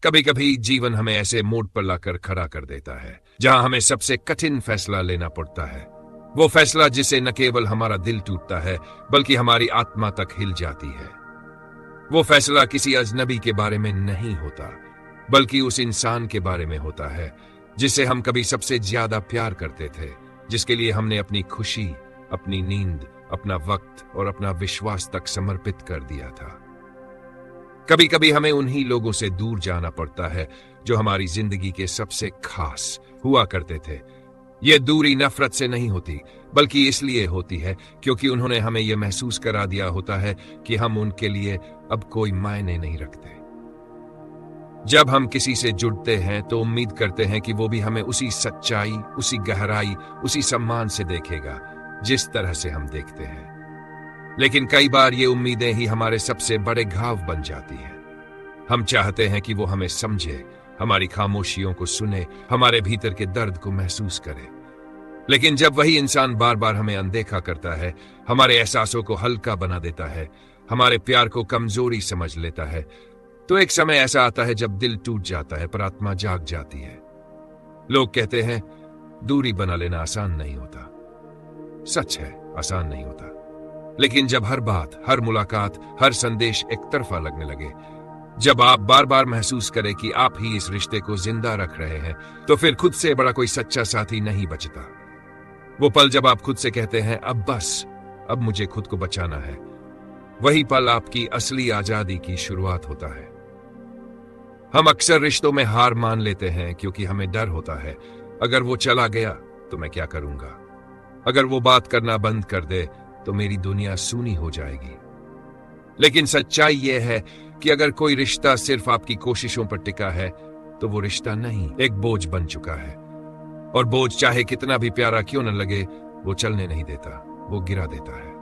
कभी कभी जीवन हमें ऐसे मोड़ पर लाकर खड़ा कर देता है जहां हमें सबसे कठिन फैसला लेना पड़ता है। वो फैसला जिसे न केवल हमारा दिल टूटता है बल्कि हमारी आत्मा तक हिल जाती है। वो फैसला किसी अजनबी के बारे में नहीं होता बल्कि उस इंसान के बारे में होता है जिसे हम कभी सबसे ज्यादा प्यार करते थे, जिसके लिए हमने अपनी खुशी, अपनी नींद, अपना वक्त और अपना विश्वास तक समर्पित कर दिया था। कभी कभी हमें उन्हीं लोगों से दूर जाना पड़ता है जो हमारी जिंदगी के सबसे खास हुआ करते थे। यह दूरी नफरत से नहीं होती बल्कि इसलिए होती है क्योंकि उन्होंने हमें यह महसूस करा दिया होता है कि हम उनके लिए अब कोई मायने नहीं रखते। जब हम किसी से जुड़ते हैं तो उम्मीद करते हैं कि वो भी हमें उसी सच्चाई, उसी गहराई, उसी सम्मान से देखेगा जिस तरह से हम देखते हैं। लेकिन कई बार ये उम्मीदें ही हमारे सबसे बड़े घाव बन जाती हैं। हम चाहते हैं कि वो हमें समझे, हमारी खामोशियों को सुने, हमारे भीतर के दर्द को महसूस करे। लेकिन जब वही इंसान बार बार हमें अनदेखा करता है, हमारे एहसासों को हल्का बना देता है, हमारे प्यार को कमजोरी समझ लेता है, तो एक समय ऐसा आता है जब दिल टूट जाता है पर आत्मा जाग जाती है। लोग कहते हैं दूरी बना लेना आसान नहीं होता। सच है, आसान नहीं होता। लेकिन जब हर बात, हर मुलाकात, हर संदेश एक तरफा लगने लगे, जब आप बार बार महसूस करें कि आप ही इस रिश्ते को जिंदा रख रहे हैं, तो फिर खुद से बड़ा कोई सच्चा साथी नहीं बचता। वो पल जब आप खुद से कहते हैं अब बस, अब मुझे खुद को बचाना है, वही पल आपकी असली आजादी की शुरुआत होता है। हम अक्सर रिश्तों में हार मान लेते हैं क्योंकि हमें डर होता है, अगर वो चला गया तो मैं क्या करूंगा, अगर वो बात करना बंद कर दे तो मेरी दुनिया सूनी हो जाएगी। लेकिन सच्चाई यह है कि अगर कोई रिश्ता सिर्फ आपकी कोशिशों पर टिका है तो वो रिश्ता नहीं, एक बोझ बन चुका है। और बोझ चाहे कितना भी प्यारा क्यों न लगे, वो चलने नहीं देता, वो गिरा देता है।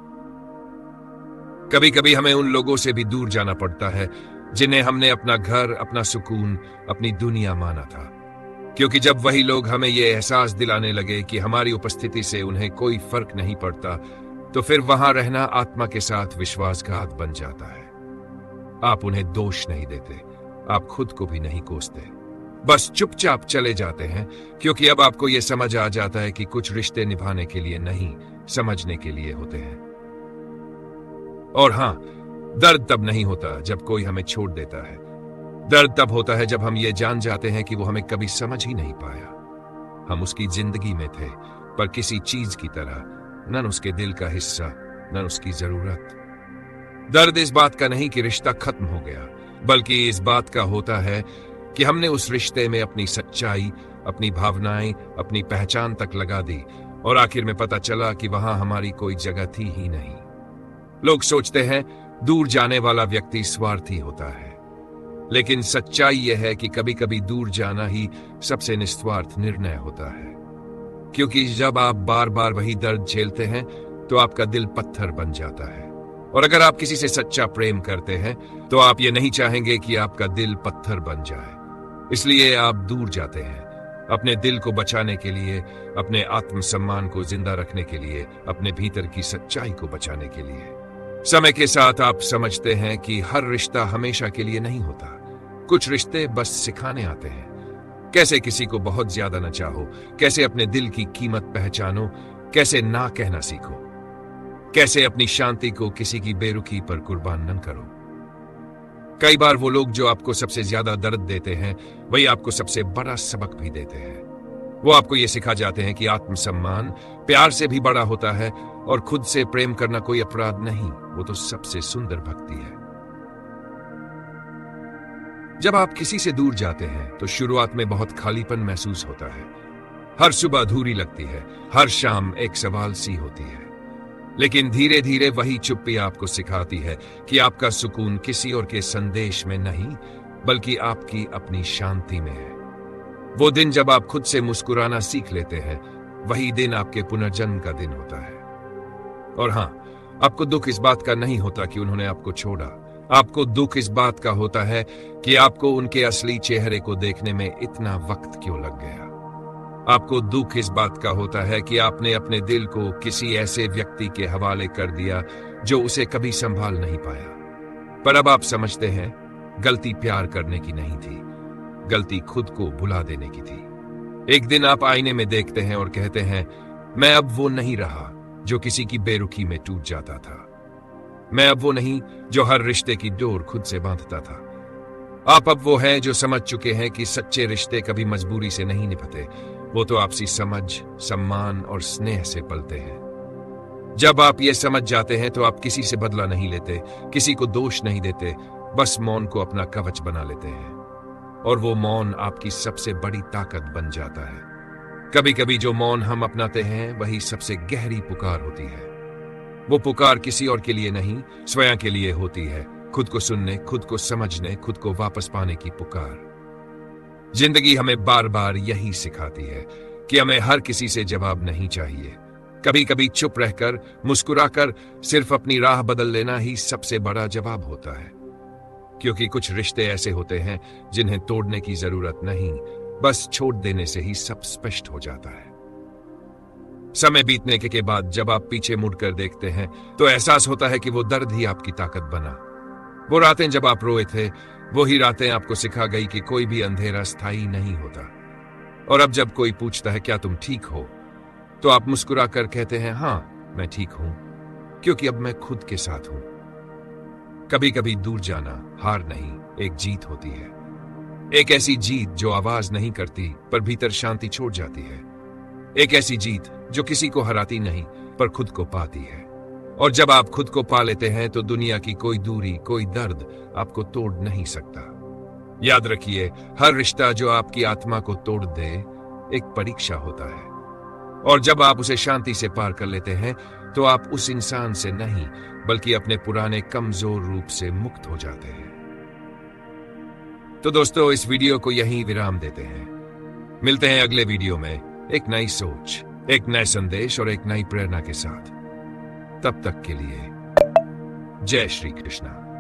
कभी कभी हमें उन लोगों से भी दूर जाना पड़ता है जिन्हें हमने अपना घर, अपना सुकून, अपनी दुनिया माना था, क्योंकि जब वही लोग हमें यह एहसास दिलाने लगे कि हमारी उपस्थिति से उन्हें कोई फर्क नहीं पड़ता, तो फिर वहां रहना आत्मा के साथ विश्वासघात बन जाता है। आप उन्हें दोष नहीं देते, आप खुद को भी नहीं कोसते, बस चुपचाप चले जाते हैं क्योंकि अब आपको यह समझ आ जाता है कि कुछ रिश्ते निभाने के लिए नहीं, समझने के लिए होते हैं। और हां, दर्द तब नहीं होता जब कोई हमें छोड़ देता है। दर्द तब होता है जब हम ये जान जाते हैं कि वो हमें कभी समझ ही नहीं पाया। हम उसकी जिंदगी में थे पर किसी चीज की तरह, न उसके दिल का हिस्सा, न उसकी जरूरत। दर्द इस बात का नहीं कि रिश्ता खत्म हो गया, बल्कि इस बात का होता है कि हमने उस रिश्ते में अपनी सच्चाई, अपनी भावनाएं, अपनी पहचान तक लगा दी और आखिर में पता चला कि वहां हमारी कोई जगह थी ही नहीं। लोग सोचते हैं दूर जाने वाला व्यक्ति स्वार्थी होता है, लेकिन सच्चाई यह है कि कभी कभी दूर जाना ही सबसे निस्वार्थ निर्णय होता है, क्योंकि जब आप बार बार वही दर्द झेलते हैं तो आपका दिल पत्थर बन जाता है। और अगर आप किसी से सच्चा प्रेम करते हैं तो आप ये नहीं चाहेंगे कि आपका दिल पत्थर बन जाए, इसलिए आप दूर जाते हैं, अपने दिल को बचाने के लिए, अपने आत्मसम्मान को जिंदा रखने के लिए, अपने भीतर की सच्चाई को बचाने के लिए। समय के साथ आप समझते हैं कि हर रिश्ता हमेशा के लिए नहीं होता। कुछ रिश्ते बस सिखाने आते हैं, कैसे किसी को बहुत ज्यादा न चाहो, कैसे अपने दिल की कीमत पहचानो, कैसे ना कहना सीखो, कैसे अपनी शांति को किसी की बेरुखी पर कुर्बान न करो। कई बार वो लोग जो आपको सबसे ज्यादा दर्द देते हैं वही आपको सबसे बड़ा सबक भी देते हैं। वो आपको ये सिखा जाते हैं कि आत्मसम्मान प्यार से भी बड़ा होता है और खुद से प्रेम करना कोई अपराध नहीं, वो तो सबसे सुंदर भक्ति है। जब आप किसी से दूर जाते हैं तो शुरुआत में बहुत खालीपन महसूस होता है। हर सुबह अधूरी लगती है, हर शाम एक सवाल सी होती है। लेकिन धीरे धीरे वही चुप्पी आपको सिखाती है कि आपका सुकून किसी और के संदेश में नहीं बल्कि आपकी अपनी शांति में है। वो दिन जब आप खुद से मुस्कुराना सीख लेते हैं, वही दिन आपके पुनर्जन्म का दिन होता है। और हां, आपको दुख इस बात का नहीं होता कि उन्होंने आपको छोड़ा, आपको दुख इस बात का होता है कि आपको उनके असली चेहरे को देखने में इतना वक्त क्यों लग गया। आपको दुख इस बात का होता है कि आपने अपने दिल को किसी ऐसे व्यक्ति के हवाले कर दिया जो उसे कभी संभाल नहीं पाया। पर अब आप समझते हैं, गलती प्यार करने की नहीं थी, गलती खुद को भुला देने की थी। एक दिन आप आईने में देखते हैं और कहते हैं, मैं अब वो नहीं रहा जो किसी की बेरुखी में टूट जाता था। मैं अब वो नहीं जो हर रिश्ते की डोर खुद से बांधता था। आप अब वो हैं जो समझ चुके हैं कि सच्चे रिश्ते कभी मजबूरी से नहीं निभते, वो तो आपसी समझ, सम्मान और स्नेह से पलते हैं। जब आप ये समझ जाते हैं तो आप किसी से बदला नहीं लेते, किसी को दोष नहीं देते, बस मौन को अपना कवच बना लेते हैं। और वो मौन आपकी सबसे बड़ी ताकत बन जाता है। कभी कभी जो मौन हम अपनाते हैं वही सबसे गहरी पुकार होती है। वो पुकार किसी और के लिए नहीं, स्वयं के लिए होती है। खुद को सुनने, खुद को समझने, खुद को वापस पाने की पुकार। जिंदगी हमें बार बार यही सिखाती है कि हमें हर किसी से जवाब नहीं चाहिए। कभी कभी चुप रहकर, मुस्कुराकर, सिर्फ अपनी राह बदल लेना ही सबसे बड़ा जवाब होता है। क्योंकि कुछ रिश्ते ऐसे होते हैं जिन्हें तोड़ने की जरूरत नहीं, बस छोड़ देने से ही सब स्पष्ट हो जाता है। समय बीतने के बाद जब आप पीछे मुड़कर देखते हैं तो एहसास होता है कि वो दर्द ही आपकी ताकत बना। वो रातें जब आप रोए थे, वो ही रातें आपको सिखा गई कि कोई भी अंधेरा स्थायी नहीं होता। और अब जब कोई पूछता है क्या तुम ठीक हो, तो आप मुस्कुरा कर कहते हैं, हाँ मैं ठीक हूं, क्योंकि अब मैं खुद के साथ हूं। कभी कभी दूर जाना हार नहीं, एक जीत होती है। एक ऐसी जीत जो आवाज नहीं करती पर भीतर शांति छोड़ जाती है। एक ऐसी जीत जो किसी को हराती नहीं पर खुद को पाती है। और जब आप खुद को पा लेते हैं तो दुनिया की कोई दूरी, कोई दर्द आपको तोड़ नहीं सकता। याद रखिए, हर रिश्ता जो आपकी आत्मा को तोड़ दे एक परीक्षा होता है। और जब आप उसे शांति से पार कर लेते हैं तो आप उस इंसान से नहीं बल्कि अपने पुराने कमजोर रूप से मुक्त हो जाते हैं। तो दोस्तों, इस वीडियो को यहीं विराम देते हैं। मिलते हैं अगले वीडियो में एक नई सोच, एक नए संदेश और एक नई प्रेरणा के साथ। तब तक के लिए जय श्री कृष्णा।